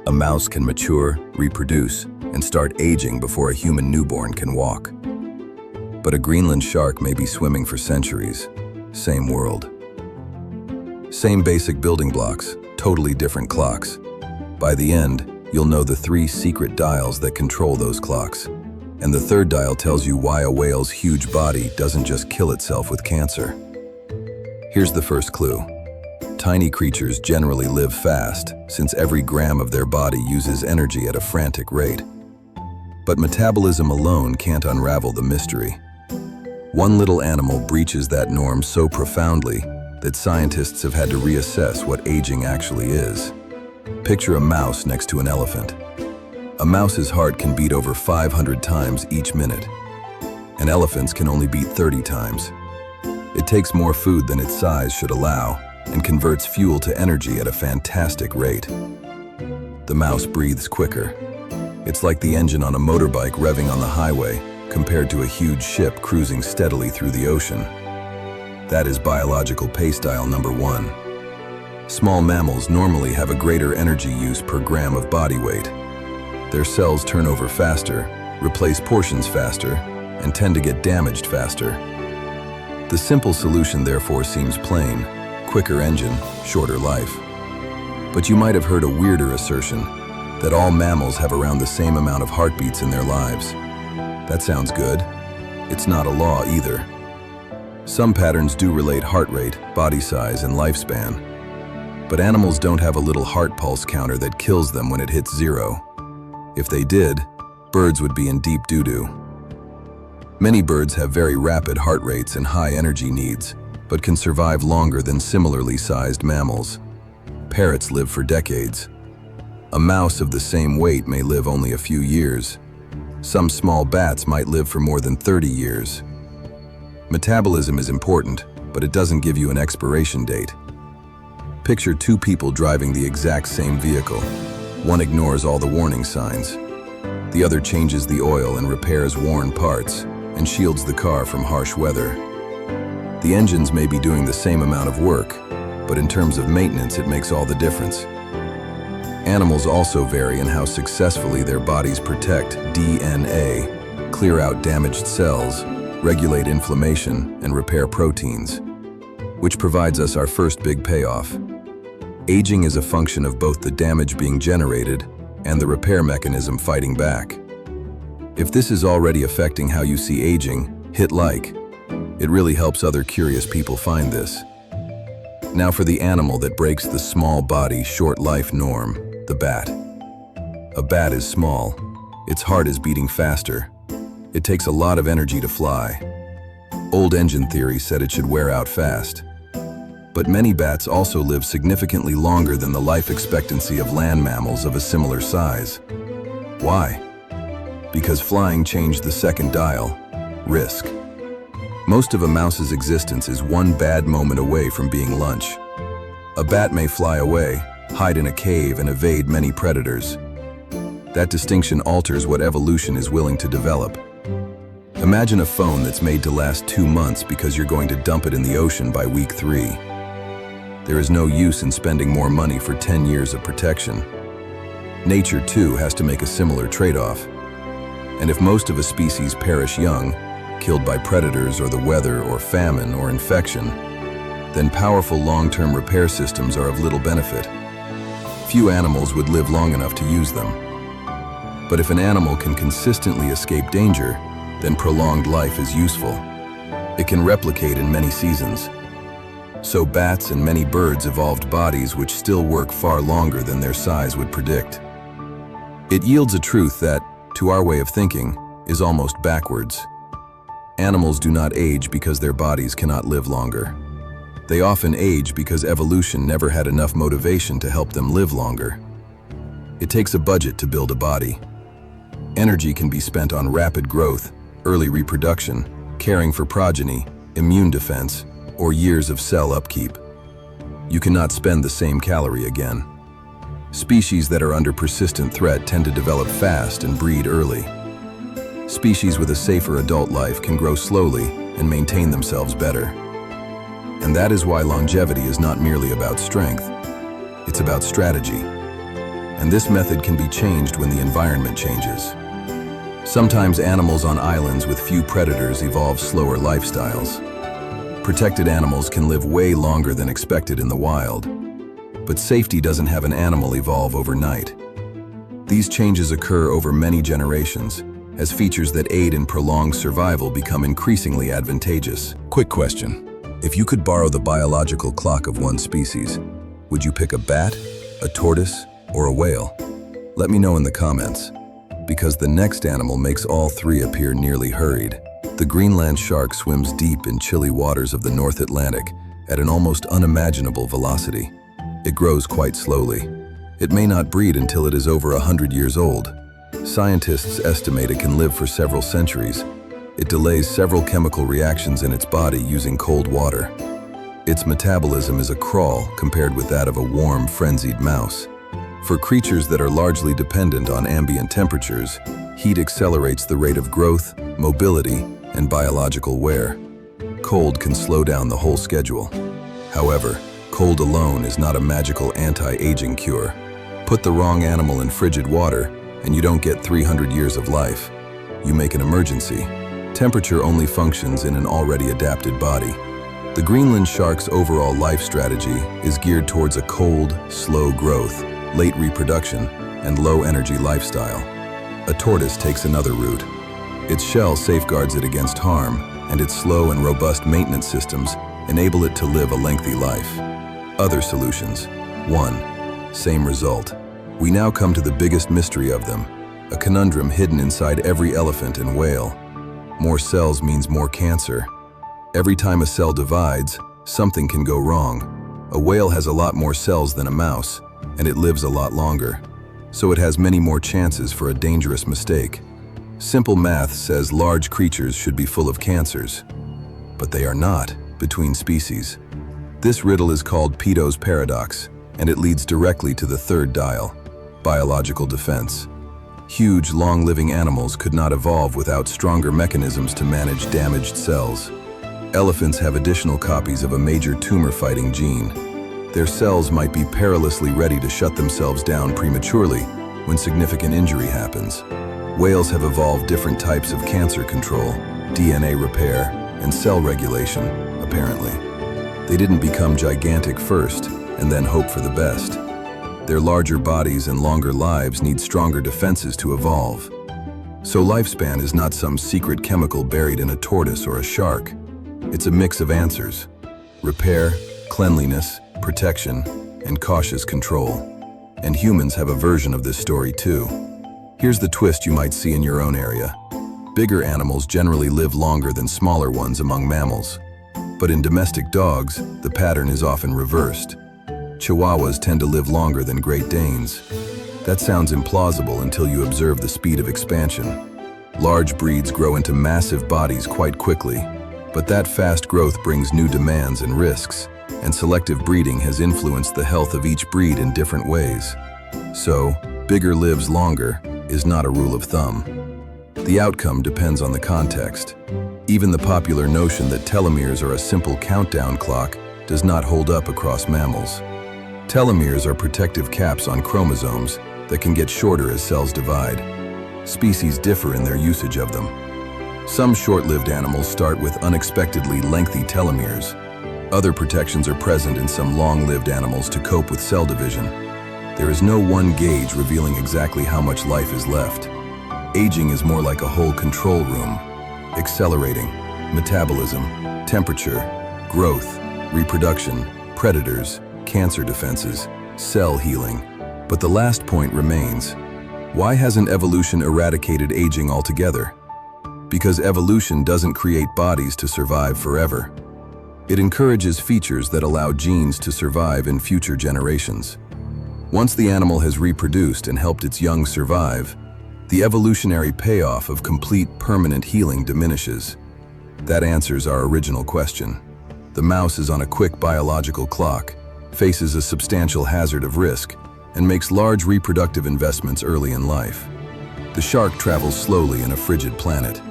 A mouse can mature, reproduce, and start aging before a human newborn can walk. But a Greenland shark may be swimming for centuries. Same world. Same basic building blocks, totally different clocks. By the end, you'll know the 3 secret dials that control those clocks. And the third dial tells you why a whale's huge body doesn't just kill itself with cancer. Here's the first clue. Tiny creatures generally live fast, since every gram of their body uses energy at a frantic rate. But metabolism alone can't unravel the mystery. One little animal breaches that norm so profoundly that scientists have had to reassess what aging actually is. Picture a mouse next to an elephant. A mouse's heart can beat over 500 times each minute. An elephant's can only beat 30 times. It takes more food than its size should allow and converts fuel to energy at a fantastic rate. The mouse breathes quicker. It's like the engine on a motorbike revving on the highway compared to a huge ship cruising steadily through the ocean. That is biological pace dial number 1. Small mammals normally have a greater energy use per gram of body weight. Their cells turn over faster, replace portions faster, and tend to get damaged faster. The simple solution therefore seems plain: quicker engine, shorter life. But you might have heard a weirder assertion, that all mammals have around the same amount of heartbeats in their lives. That sounds good. It's not a law either. Some patterns do relate heart rate, body size, and lifespan. But animals don't have a little heart pulse counter that kills them when it hits 0. If they did, birds would be in deep doo-doo. Many birds have very rapid heart rates and high energy needs, but can survive longer than similarly sized mammals. Parrots live for decades. A mouse of the same weight may live only a few years. Some small bats might live for more than 30 years. Metabolism is important, but it doesn't give you an expiration date. Picture 2 people driving the exact same vehicle. One ignores all the warning signs. The other changes the oil and repairs worn parts, and shields the car from harsh weather. The engines may be doing the same amount of work, but in terms of maintenance, it makes all the difference. Animals also vary in how successfully their bodies protect DNA, clear out damaged cells, regulate inflammation, and repair proteins, which provides us our first big payoff. Aging is a function of both the damage being generated and the repair mechanism fighting back. If this is already affecting how you see aging, hit like. It really helps other curious people find this. Now for the animal that breaks the small body, short life norm, the bat. A bat is small. Its heart is beating faster. It takes a lot of energy to fly. Old engine theory said it should wear out fast. But many bats also live significantly longer than the life expectancy of land mammals of a similar size. Why? Because flying changed the second dial, risk. Most of a mouse's existence is one bad moment away from being lunch. A bat may fly away, hide in a cave, and evade many predators. That distinction alters what evolution is willing to develop. Imagine a phone that's made to last 2 months because you're going to dump it in the ocean by week 3. There is no use in spending more money for 10 years of protection. Nature, too, has to make a similar trade-off. And if most of a species perish young, killed by predators or the weather or famine or infection, then powerful long-term repair systems are of little benefit. Few animals would live long enough to use them. But if an animal can consistently escape danger, then prolonged life is useful. It can replicate in many seasons. So bats and many birds evolved bodies which still work far longer than their size would predict. It yields a truth that, to our way of thinking, is almost backwards. Animals do not age because their bodies cannot live longer. They often age because evolution never had enough motivation to help them live longer. It takes a budget to build a body. Energy can be spent on rapid growth, early reproduction, caring for progeny, immune defense, or years of cell upkeep. You cannot spend the same calorie again. Species that are under persistent threat tend to develop fast and breed early. Species with a safer adult life can grow slowly and maintain themselves better. And that is why longevity is not merely about strength, it's about strategy. and this method can be changed when the environment changes. Sometimes animals on islands with few predators evolve slower lifestyles. Protected animals can live way longer than expected in the wild, but safety doesn't have an animal evolve overnight. These changes occur over many generations, as features that aid in prolonged survival become increasingly advantageous. Quick question. If you could borrow the biological clock of one species, would you pick a bat, a tortoise, or a whale? Let me know in the comments, because the next animal makes all three appear nearly hurried. The Greenland shark swims deep in chilly waters of the North Atlantic at an almost unimaginable velocity. It grows quite slowly. It may not breed until it is over 100 years old. Scientists estimate it can live for several centuries. It delays several chemical reactions in its body using cold water. Its metabolism is a crawl compared with that of a warm, frenzied mouse. For creatures that are largely dependent on ambient temperatures, heat accelerates the rate of growth, mobility, and biological wear. Cold can slow down the whole schedule. However, cold alone is not a magical anti-aging cure. Put the wrong animal in frigid water, and you don't get 300 years of life. You make an emergency. Temperature only functions in an already adapted body. The Greenland shark's overall life strategy is geared towards a cold, slow growth, late reproduction, and low-energy lifestyle. A tortoise takes another route. Its shell safeguards it against harm, and its slow and robust maintenance systems enable it to live a lengthy life. Other solutions. 1. Same result. We now come to the biggest mystery of them, a conundrum hidden inside every elephant and whale. More cells means more cancer. Every time a cell divides, something can go wrong. A whale has a lot more cells than a mouse, and it lives a lot longer, so it has many more chances for a dangerous mistake. Simple math says large creatures should be full of cancers, but they are not between species. This riddle is called Peto's paradox, and it leads directly to the third dial, biological defense. Huge, long-living animals could not evolve without stronger mechanisms to manage damaged cells. Elephants have additional copies of a major tumor-fighting gene. Their cells might be perilously ready to shut themselves down prematurely when significant injury happens. Whales have evolved different types of cancer control, DNA repair, and cell regulation, apparently. They didn't become gigantic first and then hope for the best. Their larger bodies and longer lives need stronger defenses to evolve. So lifespan is not some secret chemical buried in a tortoise or a shark. It's a mix of answers: repair, cleanliness, protection, and cautious control. And humans have a version of this story too. Here's the twist you might see in your own area. Bigger animals generally live longer than smaller ones among mammals. But in domestic dogs, the pattern is often reversed. Chihuahuas tend to live longer than Great Danes. That sounds implausible until you observe the speed of expansion. Large breeds grow into massive bodies quite quickly, but that fast growth brings new demands and risks, and selective breeding has influenced the health of each breed in different ways. So, bigger lives longer is not a rule of thumb. The outcome depends on the context. Even the popular notion that telomeres are a simple countdown clock does not hold up across mammals. Telomeres are protective caps on chromosomes that can get shorter as cells divide. Species differ in their usage of them. Some short-lived animals start with unexpectedly lengthy telomeres. Other protections are present in some long-lived animals to cope with cell division. There is no one gauge revealing exactly how much life is left. Aging is more like a whole control room, accelerating metabolism, temperature, growth, reproduction, predators, cancer defenses, cell healing. But the last point remains. Why hasn't evolution eradicated aging altogether? Because evolution doesn't create bodies to survive forever. It encourages features that allow genes to survive in future generations. Once the animal has reproduced and helped its young survive, the evolutionary payoff of complete permanent healing diminishes. That answers our original question. The mouse is on a quick biological clock, faces a substantial hazard of risk, and makes large reproductive investments early in life. The shark travels slowly in a frigid planet.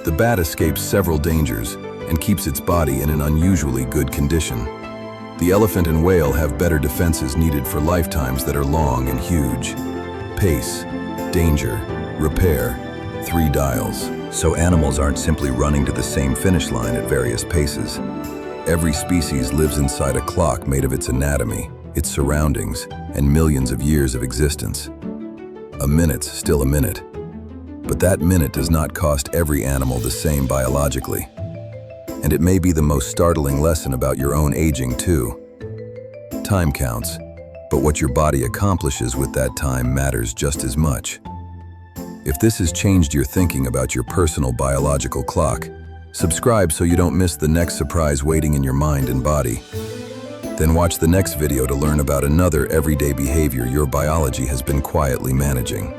The bat escapes several dangers and keeps its body in an unusually good condition. The elephant and whale have better defenses needed for lifetimes that are long and huge. Pace, danger, repair, 3 dials. So animals aren't simply running to the same finish line at various paces. Every species lives inside a clock made of its anatomy, its surroundings, and millions of years of existence. A minute's still a minute. But that minute does not cost every animal the same biologically. And it may be the most startling lesson about your own aging too. Time counts, but what your body accomplishes with that time matters just as much. If this has changed your thinking about your personal biological clock, subscribe so you don't miss the next surprise waiting in your mind and body. Then watch the next video to learn about another everyday behavior your biology has been quietly managing.